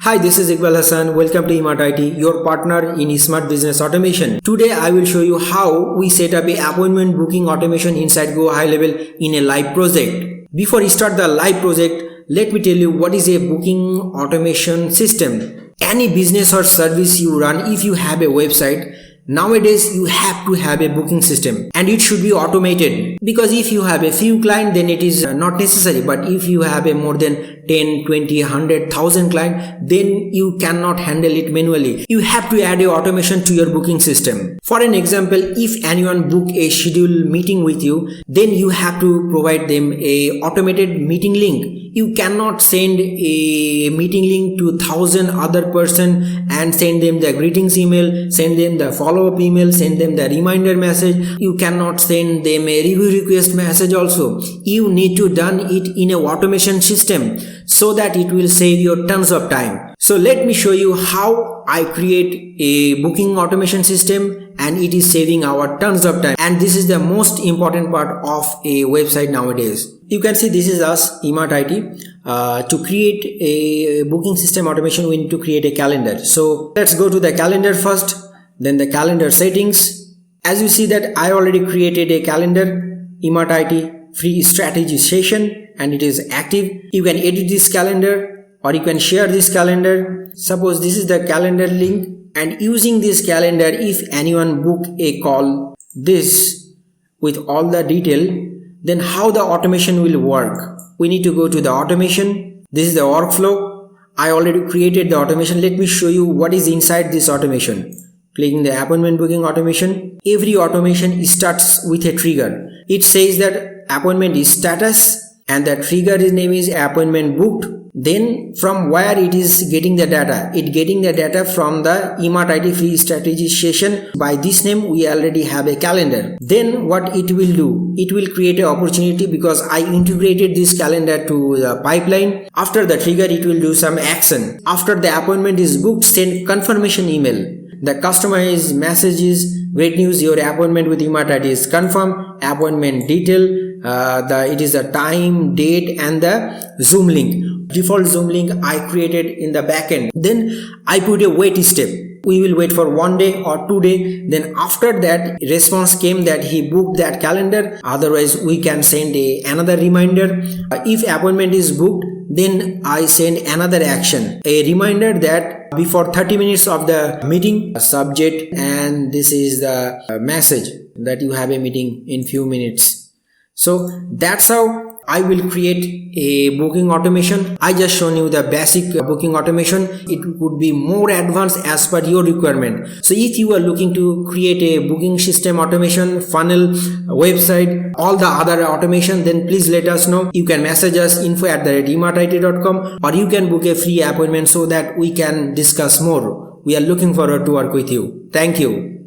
Hi, this is Iqbal Hasan. Welcome to eMart IT, your partner in smart business automation. Today, I will show you how we set up a appointment booking automation inside GoHighLevel in a live project. Before we start the live project, let me tell you what is a booking automation system. Any business or service you run, if you have a website, nowadays you have to have a booking system and it should be automated, because if you have a few clients then it is not necessary, but if you have a more than 10, 20, 100,000 clients, then you cannot handle it manually. You have to add a automation to your booking system. For an example, if anyone book a scheduled meeting with you, then you have to provide them a automated meeting link. You cannot send a meeting link to 1,000 other person and send them the greetings email, send them the follow-up email, send them the reminder message. You cannot send them a review request message also. You need to done it in a automation system so that it will save you tons of time. So let me show you how I create a booking automation system, and it is saving our tons of time. And this is the most important part of a website nowadays. You can see this is us, eMart IT. To create a booking system automation, we need to create a calendar. So let's go to the calendar first, then the calendar settings. As you see that I already created a calendar, eMart IT free strategy session, and it is active. You can edit this calendar or you can share this calendar. Suppose this is the calendar link, and using this calendar, if anyone book a call this with all the detail, then how the automation will work. We need to go to the automation. This is the workflow. I already created the automation. Let me show you what is inside this automation. Clicking the appointment booking automation. Every automation starts with a trigger. It says that appointment is status and the trigger name is appointment booked. Then from where it is getting the data? It getting the data from the eMart IT free strategy session. By this name we already have a calendar. Then what it will do? It will create an opportunity because I integrated this calendar to the pipeline. After the trigger, it will do some action. After the appointment is booked, send confirmation email. The customer's message is, great news, your appointment with eMart IT is confirmed. Appointment detail, it is the time, date and the Zoom link. Default Zoom link I created in the backend. Then I put a wait step. We will wait for 1 day or 2 days. Then after that, response came that he booked that calendar. Otherwise, we can send another reminder. If appointment is booked, then I send another action, a reminder that before 30 minutes of the meeting, subject, and this is the message that you have a meeting in few minutes. So that's how I will create a booking automation. I just shown you the basic booking automation. It could be more advanced as per your requirement. So if you are looking to create a booking system automation, funnel, website, all the other automation, then please let us know. You can message us info@emartit.com, or you can book a free appointment so that we can discuss more. We are looking forward to work with you. Thank you.